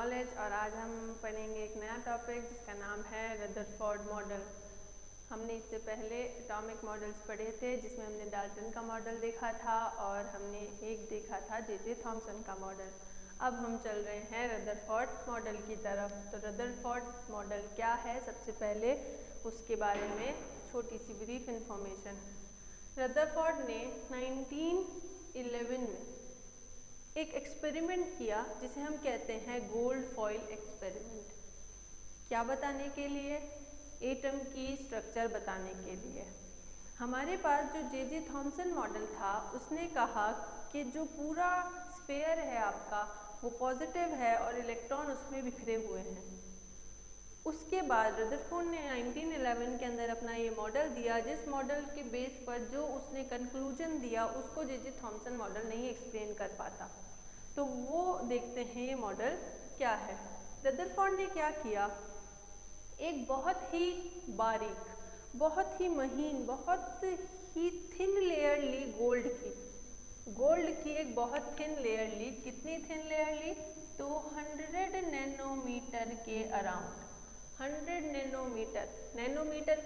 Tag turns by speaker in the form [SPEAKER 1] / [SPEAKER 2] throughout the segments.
[SPEAKER 1] Knowledge और आज हम पढ़ेंगे एक नया टॉपिक जिसका नाम है रदरफोर्ड मॉडल। हमने इससे पहले एटॉमिक मॉडल्स पढ़े थे जिसमें हमने डाल्टन का मॉडल देखा था और हमने एक देखा था जे थॉमसन का मॉडल। अब हम चल रहे हैं रदरफोर्ड मॉडल की तरफ। तो रदरफोर्ड मॉडल क्या है, सबसे पहले उसके बारे में छोटी सी ब्रीफ इंफॉर्मेशन। रदरफोर्ड ने 1911 में एक एक्सपेरिमेंट किया जिसे हम कहते हैं गोल्ड फॉइल एक्सपेरिमेंट। क्या बताने के लिए? एटम की स्ट्रक्चर बताने के लिए। हमारे पास जो जे थॉमसन मॉडल था उसने कहा कि जो पूरा स्फीयर है आपका वो पॉजिटिव है और इलेक्ट्रॉन उसमें बिखरे हुए हैं। उसके बाद रदरफोर्ड ने 1911 के अंदर अपना ये मॉडल दिया, जिस मॉडल के बेस पर जो उसने कंक्लूजन दिया उसको जे थॉमसन मॉडल नहीं एक्सप्लेन कर पाता। तो वो देखते हैं ये मॉडल क्या है। रदरफोर्ड ने क्या किया, एक बहुत ही बारीक, बहुत ही महीन, बहुत ही थिन लेयर ली गोल्ड की एक बहुत थिन लेयर ली। कितनी थिन लेयर ली? 200 नैनोमीटर के अराउंड। 100 नैनोमीटर। नैनोमीटर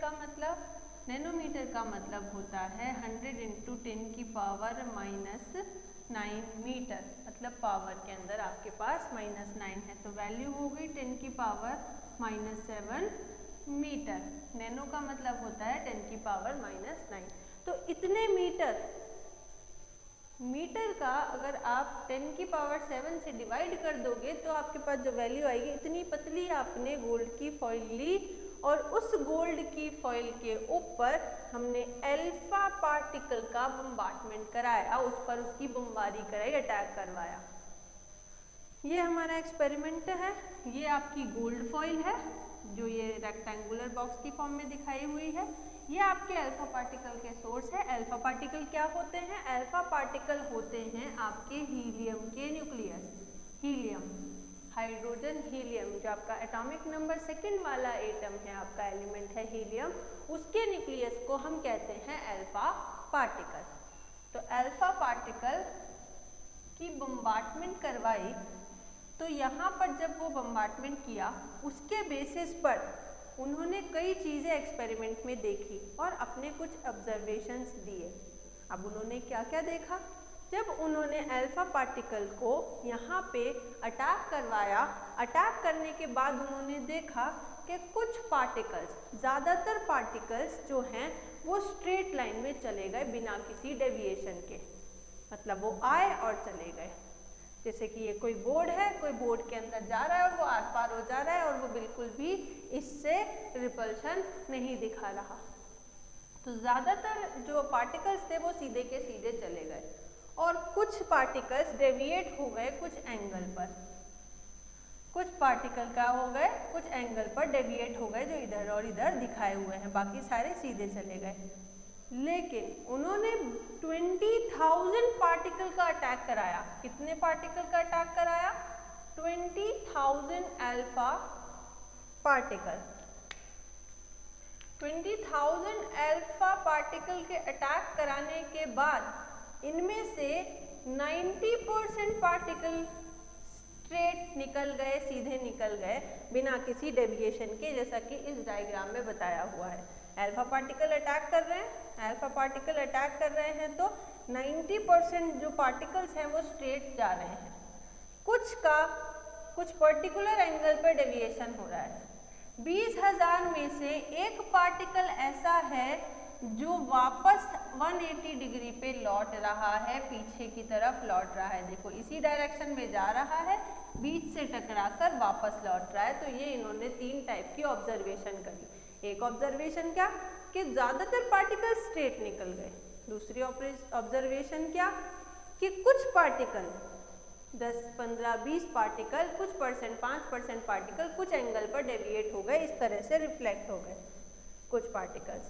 [SPEAKER 1] का मतलब होता है 100 × 10⁻⁹ मीटर। मतलब पावर के अंदर आपके पास -9 है तो वैल्यू हो गई 10⁻⁷ मीटर। नैनो का मतलब होता है 10⁻⁹। तो इतने मीटर का अगर आप 10⁻⁷ से डिवाइड कर दोगे तो आपके पास जो वैल्यू आएगी, इतनी पतली आपने गोल्ड की फॉइल ली और उस गोल्ड की फॉइल के ऊपर हमने अल्फा पार्टिकल का बम्बार्टमेंट कराया, उस पर उसकी बमबारी कराई, अटैक करवाया। ये हमारा एक्सपेरिमेंट है। ये आपकी गोल्ड फॉइल है जो ये रेक्टेंगुलर बॉक्स की फॉर्म में दिखाई हुई है। ये आपके अल्फा पार्टिकल के सोर्स है। अल्फा पार्टिकल क्या होते हैं? अल्फा पार्टिकल होते हैं आपके हीलियम के न्यूक्लियस। हीलियम, हाइड्रोजन हीलियम, जो आपका एटॉमिक नंबर 2 वाला एटम है, आपका एलिमेंट है हीलियम, उसके न्यूक्लियस को हम कहते हैं अल्फा पार्टिकल। तो अल्फा पार्टिकल की बम्बार्टमेंट करवाई तो यहाँ पर जब वो बम्बार्टमेंट किया उसके बेसिस पर उन्होंने कई चीज़ें एक्सपेरिमेंट में देखी और अपने कुछ ऑब्जर्वेशंस दिए। अब उन्होंने क्या क्या देखा? जब उन्होंने अल्फा पार्टिकल को यहाँ पे अटैक करवाया, अटैक करने के बाद उन्होंने देखा कि कुछ पार्टिकल्स, ज़्यादातर पार्टिकल्स जो हैं वो स्ट्रेट लाइन में चले गए बिना किसी डेविएशन के। मतलब वो आए और चले गए। जैसे कि ये कोई बोर्ड है, कोई बोर्ड के अंदर जा रहा है और वो आर पार हो जा रहा है और वो बिल्कुल भी इससे रिपल्शन नहीं दिखा रहा। तो ज़्यादातर जो पार्टिकल्स थे वो सीधे के सीधे चले गए और कुछ पार्टिकल्स डेविएट हो गए कुछ एंगल पर। कुछ पार्टिकल क्या हो गए? कुछ एंगल पर डेविएट हो गए जो इधर और इधर दिखाए हुए हैं, बाकी सारे सीधे चले गए। लेकिन उन्होंने 20,000 पार्टिकल का अटैक कराया। कितने पार्टिकल का अटैक कराया? 20,000 अल्फा पार्टिकल। 20,000 अल्फा पार्टिकल के अटैक कराने के बाद इनमें से 90% पार्टिकल स्ट्रेट निकल गए, सीधे निकल गए बिना किसी डेविएशन के, जैसा कि इस डायग्राम में बताया हुआ है। अल्फा पार्टिकल अटैक कर रहे हैं तो 90% जो पार्टिकल्स हैं वो स्ट्रेट जा रहे हैं। कुछ पर्टिकुलर एंगल पर डेविएशन हो रहा है। 20,000 में से एक पार्टिकल ऐसा है जो वापस 180 डिग्री पे लौट रहा है, पीछे की तरफ लौट रहा है। देखो इसी डायरेक्शन में जा रहा है, बीच से टकराकर वापस लौट रहा है। तो ये इन्होंने 3 टाइप की ऑब्जर्वेशन करी। एक ऑब्जर्वेशन क्या कि ज़्यादातर पार्टिकल स्ट्रेट निकल गए। दूसरी ऑब्जर्वेशन क्या कि कुछ पार्टिकल 10, 15, 20 पार्टिकल, कुछ परसेंट 5% पार्टिकल कुछ एंगल पर डेविएट हो गए, इस तरह से रिफ्लेक्ट हो गए कुछ पार्टिकल्स।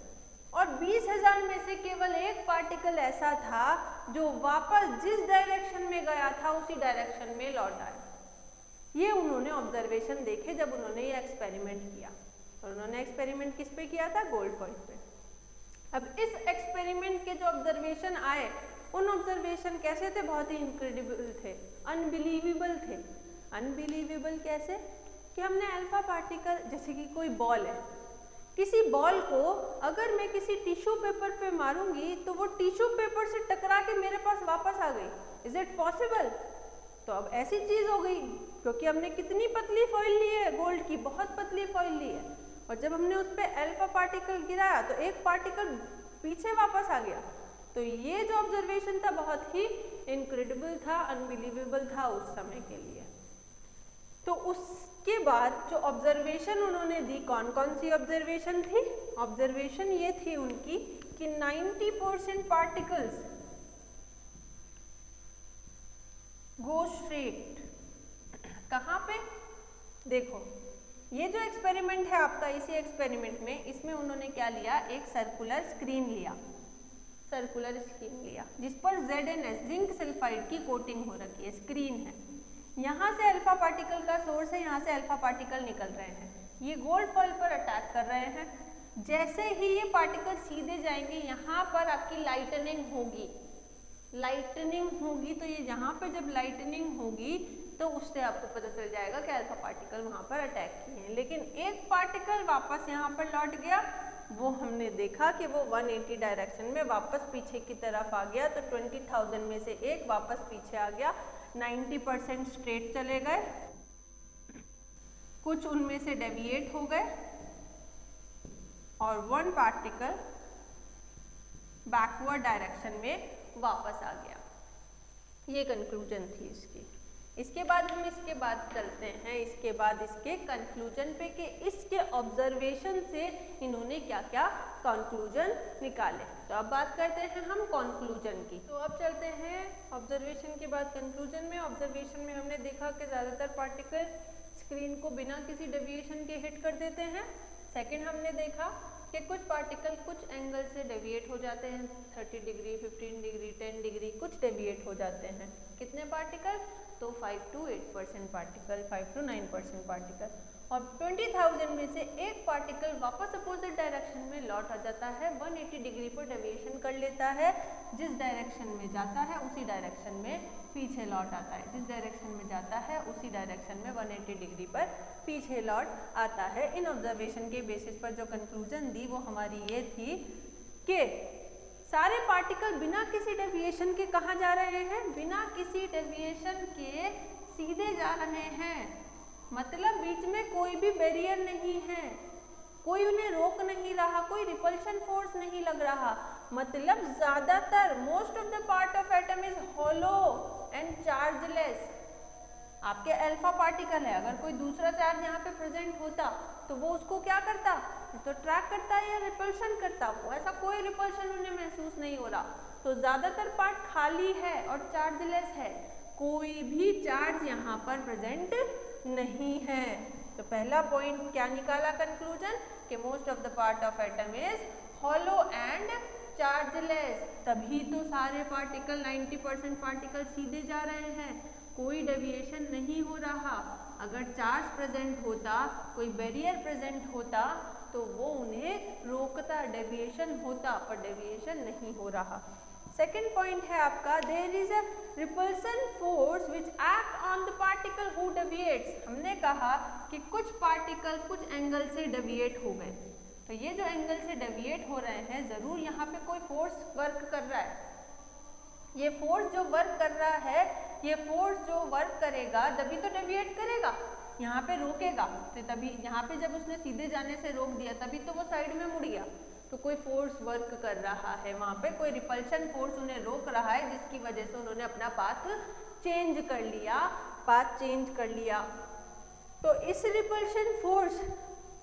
[SPEAKER 1] और 20,000 में से केवल एक पार्टिकल ऐसा था जो वापस जिस डायरेक्शन में गया था उसी डायरेक्शन में लौट आया। ये उन्होंने ऑब्जर्वेशन देखे जब उन्होंने ये एक्सपेरिमेंट किया। और उन्होंने एक्सपेरिमेंट किस पे किया था? गोल्ड फॉइल पे। अब इस एक्सपेरिमेंट के जो ऑब्जर्वेशन आए, उन ऑब्जर्वेशन कैसे थे? बहुत ही इनक्रेडिबल थे, अनबिलीवेबल थे। अनबिलीवेबल कैसे कि हमने अल्फा पार्टिकल, जैसे कि कोई बॉल है, किसी बॉल को अगर मैं किसी टिश्यू पेपर पे मारूंगी तो वो टिश्यू पेपर से टकरा के मेरे पास वापस आ गई। Is it possible? तो अब ऐसी चीज हो गई क्योंकि हमने कितनी पतली फॉइल ली है गोल्ड की, बहुत पतली फॉइल ली है, और जब हमने उस पर अल्फा पार्टिकल गिराया तो एक पार्टिकल पीछे वापस आ गया। तो ये जो ऑब्जर्वेशन था बहुत ही इनक्रेडिबल था, अनबिलीवेबल था उस समय के लिए। तो उसके बाद जो ऑब्जर्वेशन उन्होंने दी, कौन कौन सी ऑब्जर्वेशन थी? ऑब्जर्वेशन ये थी उनकी कि 90% पार्टिकल्स गो स्ट्रेट। कहाँ पे? देखो ये जो एक्सपेरिमेंट है आपका, इसी एक्सपेरिमेंट में इसमें उन्होंने क्या लिया, एक सर्कुलर स्क्रीन लिया, सर्कुलर स्क्रीन लिया जिस पर ZnS जिंक सल्फाइड की कोटिंग हो रखी है, स्क्रीन है। यहाँ से अल्फा पार्टिकल का सोर्स है, यहाँ से अल्फा पार्टिकल निकल रहे हैं, ये गोल्ड फॉइल पर अटैक कर रहे हैं। जैसे ही ये पार्टिकल सीधे जाएंगे यहाँ पर आपकी लाइटनिंग होगी, लाइटनिंग होगी, तो ये यहाँ पे जब लाइटनिंग होगी तो उससे आपको पता चल जाएगा कि अल्फा पार्टिकल वहाँ पर अटैक किए हैं। लेकिन एक पार्टिकल वापस यहाँ पर लौट गया, वो हमने देखा कि वो 180 डायरेक्शन में वापस पीछे की तरफ आ गया। तो 20,000 में से एक वापस पीछे आ गया, 90% स्ट्रेट चले गए, कुछ उनमें से डेविएट हो गए और 1 पार्टिकल बैकवर्ड डायरेक्शन में वापस आ गया। ये कंक्लूजन थी इसकी। इसके बाद हम इसके बाद चलते हैं, इसके बाद इसके कंक्लूजन पे कि इसके ऑब्जर्वेशन से इन्होंने क्या क्या कंक्लूजन निकाले। तो अब बात करते हैं हम कंक्लूजन की। तो अब चलते हैं ऑब्जर्वेशन के बाद कंक्लूजन में। ऑब्जर्वेशन में हमने देखा कि ज़्यादातर पार्टिकल स्क्रीन को बिना किसी डेविएशन के हिट कर देते हैं। सेकेंड हमने देखा कि कुछ पार्टिकल कुछ एंगल से डेविएट हो जाते हैं, 30 डिग्री, 15 डिग्री, 10 डिग्री, कुछ डेविएट हो जाते हैं। कितने पार्टिकल? तो 5 to 8% पार्टिकल, 5 to 9% पार्टिकल। और 20,000 में से एक पार्टिकल वापस अपोजिट डायरेक्शन में लौट आ जाता है, 180 डिग्री पर डेविएशन कर लेता है, जिस डायरेक्शन में जाता है उसी डायरेक्शन में पीछे लौट आता है, जिस डायरेक्शन में जाता है उसी डायरेक्शन में 180 डिग्री पर पीछे लौट आता है। इन ऑब्जर्वेशन के बेसिस पर जो कंक्लूजन दी वो हमारी ये थी कि सारे पार्टिकल बिना किसी डेविएशन के कहाँ जा रहे हैं? बिना किसी डेविएशन के सीधे जा रहे हैं, मतलब बीच में कोई भी बैरियर नहीं है, कोई उन्हें रोक नहीं रहा, कोई रिपल्शन फोर्स नहीं लग रहा। मतलब ज्यादातर most of the part of atom is hollow and chargeless. आपके अल्फा पार्टिकल है, अगर कोई दूसरा चार्ज यहाँ पे प्रेजेंट होता तो वो उसको क्या करता? तो ट्रैक करता या रिपल्शन करता, वो ऐसा कोई रिपल्शन उन्हें महसूस नहीं हो रहा। तो ज्यादातर पार्ट खाली है और चार्जलेस है, कोई भी चार्ज यहाँ पर प्रेजेंट नहीं है। तो पहला पॉइंट क्या निकाला कंक्लूजन कि most of the part of atom is hollow and chargeless. तभी तो सारे पार्टिकल 90% पार्टिकल सीधे जा रहे हैं, कोई डेविएशन नहीं हो रहा। अगर चार्ज प्रेजेंट होता, कोई बैरियर प्रेजेंट होता तो वो उन्हें रोकता, डेविएशन होता, पर डेविएशन नहीं हो रहा। सेकेंड पॉइंट है आपका there is a repulsion force which act on the particle who deviates. हमने कहा कि कुछ पार्टिकल कुछ एंगल से डेविएट हो गए, तो ये जो एंगल से डेविएट हो रहे हैं जरूर यहाँ पे कोई फोर्स वर्क कर रहा है। ये फोर्स जो वर्क कर रहा है, ये फोर्स जो वर्क करेगा तभी तो डेविएट करेगा, यहाँ पे रोकेगा। तो तभी यहाँ पे जब उसने सीधे जाने से रोक दिया तभी तो वो साइड में मुड़ गया। तो कोई फोर्स वर्क कर रहा है वहाँ पे, कोई रिपल्शन फोर्स उन्हें रोक रहा है, जिसकी वजह से उन्होंने अपना पाथ चेंज कर लिया, पाथ चेंज कर लिया। तो इस रिपल्शन फोर्स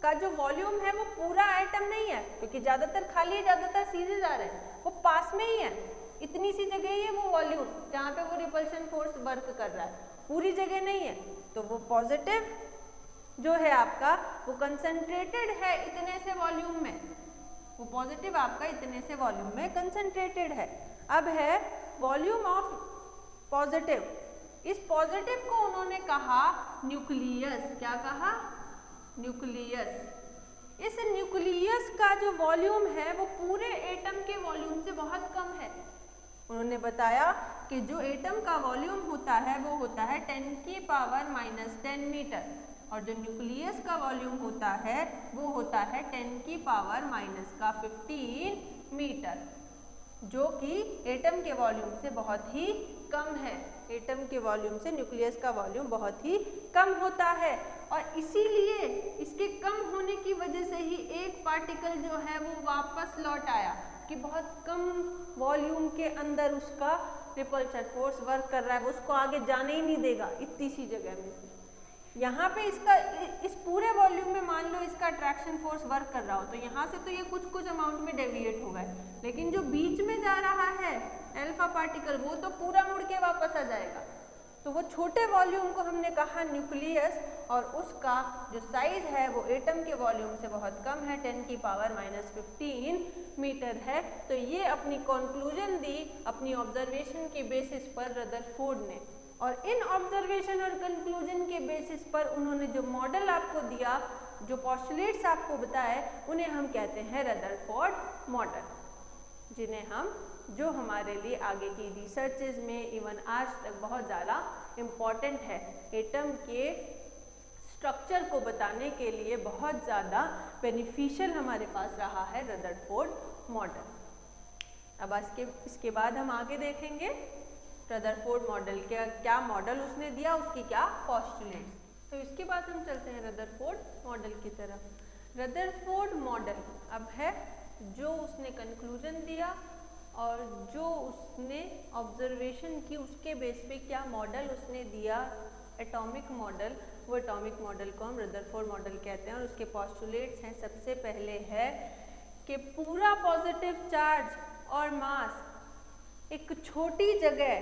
[SPEAKER 1] का जो वॉल्यूम है वो पूरा एटम नहीं है, क्योंकि ज्यादातर खाली है, ज्यादातर सीधे जा रहे हैं, वो पास में ही है, इतनी सी जगह ही है वो वॉल्यूम जहाँ पे वो रिपल्शन फोर्स वर्क कर रहा है, पूरी जगह नहीं है। तो वो पॉजिटिव जो है आपका वो कंसंट्रेटेड है इतने से वॉल्यूम में, वो पॉजिटिव आपका इतने से वॉल्यूम में कंसंट्रेटेड है। अब है वॉल्यूम ऑफ पॉजिटिव। इस पॉजिटिव को उन्होंने कहा न्यूक्लियस। क्या कहा? न्यूक्लियस। इस न्यूक्लियस का जो वॉल्यूम है वो पूरे एटम के वॉल्यूम से बहुत कम है। उन्होंने बताया कि जो एटम का वॉल्यूम होता है वो होता है 10⁻⁻10 मीटर और जो न्यूक्लियस का वॉल्यूम होता है वो होता है 10⁻⁻15 मीटर, जो कि एटम के वॉल्यूम से बहुत ही कम है। एटम के वॉल्यूम से न्यूक्लियस का वॉल्यूम बहुत ही कम होता है और इसीलिए इसके कम होने की वजह से ही एक पार्टिकल जो है वो वापस लौट आया कि बहुत कम वॉल्यूम के अंदर उसका रिपल्शन फोर्स वर्क कर रहा है, वो उसको आगे जाने ही नहीं देगा इतनी सी जगह में से। यहाँ पे इसका इस पूरे वॉल्यूम में मान लो इसका अट्रैक्शन फोर्स वर्क कर रहा हो तो यहाँ से तो ये कुछ अमाउंट में डेविएट होगा, लेकिन जो बीच में जा रहा है अल्फा पार्टिकल वो तो पूरा मुड़ के वापस आ जाएगा। तो वो छोटे वॉल्यूम को हमने कहा न्यूक्लियस और उसका जो साइज है वो एटम के वॉल्यूम से बहुत कम है, 10⁻⁻15 मीटर है। तो ये अपनी कंक्लूजन दी अपनी ऑब्जर्वेशन के बेसिस पर रदरफोर्ड ने, और इन ऑब्जर्वेशन और कंक्लूजन के बेसिस पर उन्होंने जो मॉडल आपको दिया, जो पोस्टुलेट्स आपको बताए, उन्हें हम कहते हैं रदरफोर्ड मॉडल, जिन्हें हम जो हमारे लिए आगे की रिसर्चेज में इवन आज तक बहुत ज़्यादा इम्पॉर्टेंट है। एटम के स्ट्रक्चर को बताने के लिए बहुत ज़्यादा बेनिफिशियल हमारे पास रहा है रदरफोर्ड मॉडल। अब इसके बाद हम आगे देखेंगे रदरफोर्ड मॉडल क्या मॉडल उसने दिया, उसकी क्या पोस्टुलेट्स। तो इसके बाद हम चलते हैं रदरफोर्ड मॉडल की तरफ। रदरफोर्ड मॉडल अब है जो उसने कंक्लूजन दिया और जो उसने ऑब्जर्वेशन की उसके बेस पे क्या मॉडल उसने दिया एटॉमिक मॉडल, वो एटॉमिक मॉडल को हम रदरफोर्ड मॉडल कहते हैं। और उसके पोस्टुलेट्स हैं, सबसे पहले है कि पूरा पॉजिटिव चार्ज और मास एक छोटी जगह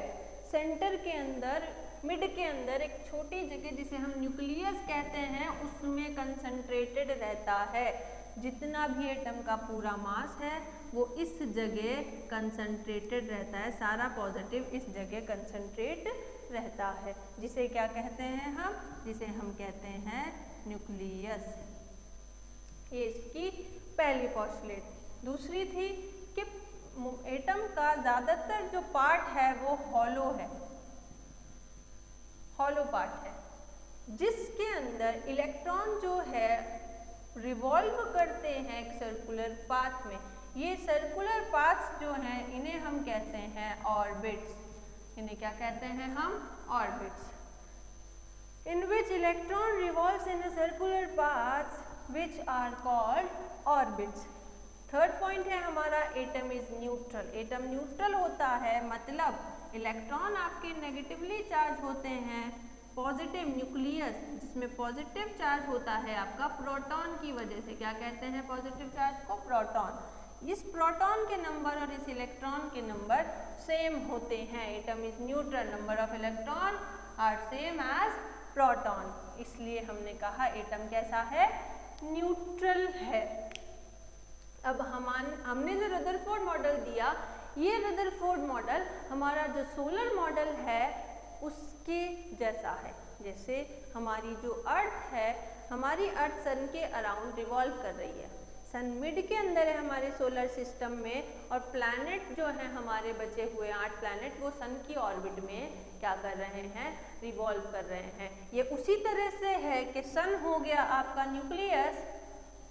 [SPEAKER 1] सेंटर के अंदर, मिड के अंदर एक छोटी जगह जिसे हम न्यूक्लियस कहते हैं उसमें कंसंट्रेटेड रहता है। जितना भी एटम का पूरा मास है वो इस जगह कंसंट्रेटेड रहता है, सारा पॉजिटिव इस जगह कंसंट्रेट रहता है, जिसे क्या कहते हैं हम, जिसे हम कहते हैं न्यूक्लियस। ये इसकी पहली पोस्टुलेट। दूसरी थी कि एटम का ज़्यादातर जो पार्ट है वो हॉलो है, हॉलो पार्ट है, जिसके अंदर इलेक्ट्रॉन जो है रिवॉल्व करते हैं एक सर्कुलर पाथ में। ये सर्कुलर पाथ्स जो हैं इन्हें हम कहते हैं ऑर्बिट्स। इन्हें क्या कहते हैं हम, orbits. In which electron revolves in a circular paths which are called orbits. Third point है हमारा atom is neutral. Atom neutral होता है, मतलब इलेक्ट्रॉन आपके नेगेटिवली चार्ज होते हैं, पॉजिटिव न्यूक्लियस जिसमें पॉजिटिव चार्ज होता है आपका प्रोटॉन की वजह से। क्या कहते हैं पॉजिटिव चार्ज को, प्रोटॉन। इस प्रोटॉन के नंबर और इस इलेक्ट्रॉन के नंबर सेम होते हैं। Atom is neutral, number of electron are same as proton, इसलिए हमने कहा एटम कैसा है, न्यूट्रल है। अब हमने जो रदरफोर्ड मॉडल दिया, ये रदरफोर्ड मॉडल हमारा जो सोलर मॉडल है उसके जैसा है। जैसे हमारी जो अर्थ है, हमारी अर्थ सन के अराउंड रिवॉल्व कर रही है, सन मिड के अंदर है हमारे सोलर सिस्टम में, और प्लैनेट जो है हमारे बचे हुए 8 प्लैनेट वो सन की ऑर्बिट में क्या कर रहे हैं, रिवॉल्व कर रहे हैं। ये उसी तरह से है कि सन हो गया आपका न्यूक्लियस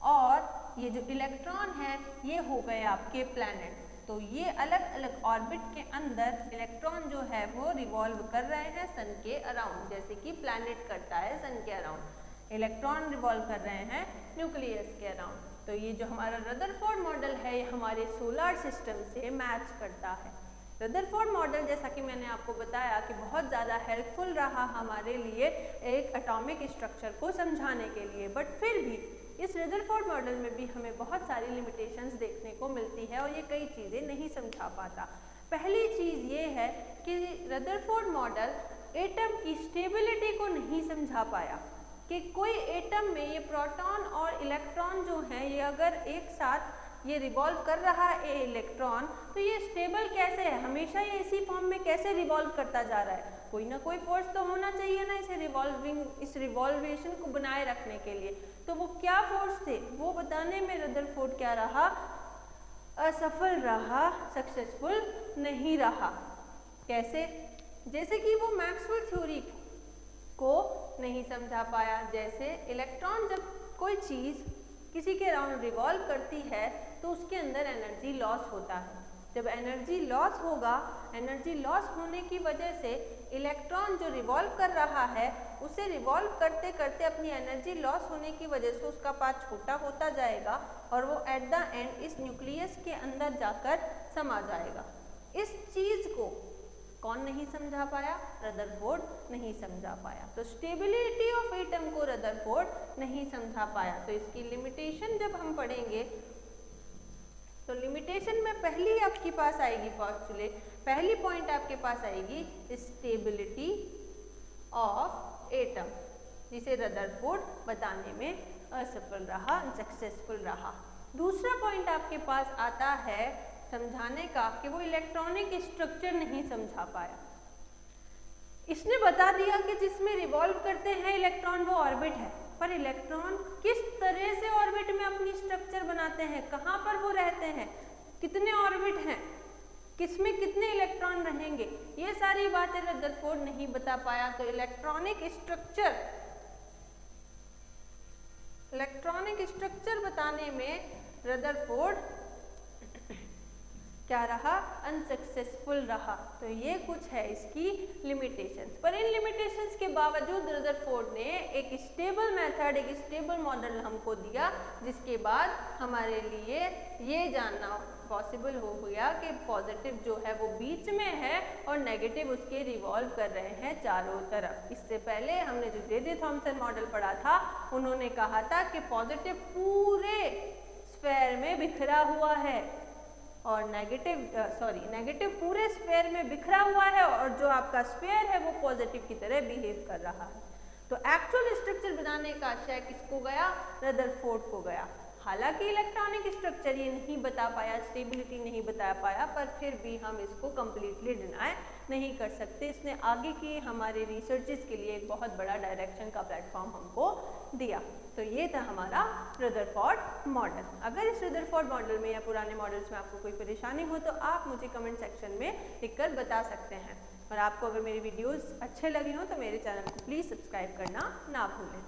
[SPEAKER 1] और ये जो इलेक्ट्रॉन है ये हो गए आपके प्लैनेट। तो ये अलग अलग ऑर्बिट के अंदर इलेक्ट्रॉन जो है वो रिवॉल्व कर रहे हैं सन के अराउंड, जैसे कि प्लैनेट करता है सन के अराउंड, इलेक्ट्रॉन रिवॉल्व कर रहे हैं न्यूक्लियस के अराउंड। तो ये जो हमारा रदरफोर्ड मॉडल है ये हमारे सोलर सिस्टम से मैच करता है। रदरफोर्ड मॉडल जैसा कि मैंने आपको बताया कि बहुत ज़्यादा हेल्पफुल रहा हमारे लिए एक एटॉमिक स्ट्रक्चर को समझाने के लिए, बट फिर भी इस रदरफोर्ड मॉडल में भी हमें बहुत सारी लिमिटेशंस देखने को मिलती है और ये कई चीज़ें नहीं समझा पाता। पहली चीज़ ये है कि रदरफोर्ड मॉडल एटम की स्टेबिलिटी को नहीं समझा पाया कि कोई एटम में ये प्रोटॉन और इलेक्ट्रॉन जो हैं ये अगर एक साथ ये रिवॉल्व कर रहा है इलेक्ट्रॉन, तो ये स्टेबल कैसे है, हमेशा ये इसी फॉर्म में कैसे रिवॉल्व करता जा रहा है। कोई ना कोई फोर्स तो होना चाहिए ना इस रिवॉल्वेशन को बनाए रखने के लिए। तो वो क्या फोर्स थे वो बताने में रदरफोर्ड क्या रहा, असफल रहा, सक्सेसफुल नहीं रहा। कैसे? जैसे कि वो मैक्सवेल थ्योरी को नहीं समझा पाया। जैसे इलेक्ट्रॉन जब कोई चीज़ किसी के अराउंड रिवॉल्व करती है तो उसके अंदर एनर्जी लॉस होता है। जब एनर्जी लॉस होगा, एनर्जी लॉस होने की वजह से इलेक्ट्रॉन जो रिवॉल्व कर रहा है उसे रिवॉल्व करते करते अपनी एनर्जी लॉस होने की वजह से उसका पाथ छोटा होता जाएगा और वो एट द एंड इस न्यूक्लियस के अंदर जाकर समा जाएगा। इस चीज़ को कौन नहीं समझा पाया? रदरफोर्ड नहीं समझा पाया। तो स्टेबिलिटी ऑफ एटम को रदरफोर्ड नहीं समझा पाया। तो इसकी लिमिटेशन जब हम पढ़ेंगे तो लिमिटेशन में पहली आपके पास आएगी पोस्टुलेट, पहली पॉइंट आपके पास आएगी स्टेबिलिटी ऑफ एटम, जिसे रदरफोर्ड बताने में असफल रहा, अनसक्सेसफुल रहा। दूसरा पॉइंट आपके पास आता है समझाने का कि वो इलेक्ट्रॉनिक स्ट्रक्चर नहीं समझा पाया। इसने बता दिया कि जिसमें रिवॉल्व करते हैं इलेक्ट्रॉन वो ऑर्बिट है, पर इलेक्ट्रॉन किस तरह से ऑर्बिट में अपनी स्ट्रक्चर बनाते हैं, कहाँ पर वो रहते हैं, कितने ऑर्बिट हैं, किसमें कितने इलेक्ट्रॉन रहेंगे, ये सारी बातें रदरफोर्ड नहीं बता पाया। तो इलेक्ट्रॉनिक स्ट्रक्चर बताने में रदरफोर्ड क्या रहा? अनसक्सेसफुल रहा। तो ये कुछ है इसकी लिमिटेशंस। पर इन लिमिटेशंस के बावजूद रदरफोर्ड ने एक स्टेबल मेथड, एक स्टेबल मॉडल हमको दिया, जिसके बाद हमारे लिए ये जानना पॉसिबल हो गया कि पॉजिटिव जो है वो बीच में है और नेगेटिव उसके रिवॉल्व कर रहे हैं चारों तरफ। इससे पहले हमने जो जे थॉमसन मॉडल पढ़ा था, उन्होंने कहा था कि पॉजिटिव पूरे स्फेयर में बिखरा हुआ है और नेगेटिव पूरे स्फेयर में बिखरा हुआ है और जो आपका स्फेयर है वो पॉजिटिव की तरह बिहेव कर रहा है। तो एक्चुअल स्ट्रक्चर बनाने का श्रेय किसको गया? रदरफोर्ड को गया। हालांकि इलेक्ट्रॉनिक स्ट्रक्चर ये नहीं बता पाया, स्टेबिलिटी नहीं बता पाया, पर फिर भी हम इसको कम्प्लीटली डिनाई नहीं कर सकते। इसने आगे की हमारे रिसर्चेस के लिए एक बहुत बड़ा डायरेक्शन का प्लेटफॉर्म हमको दिया। तो ये था हमारा रदरफोर्ड मॉडल। अगर इस रदरफोर्ड मॉडल में या पुराने मॉडल्स में आपको कोई परेशानी हो तो आप मुझे कमेंट सेक्शन में लिखकर बता सकते हैं। और आपको अगर मेरी वीडियोस अच्छे लगे हों तो मेरे चैनल को प्लीज़ सब्सक्राइब करना ना भूलें।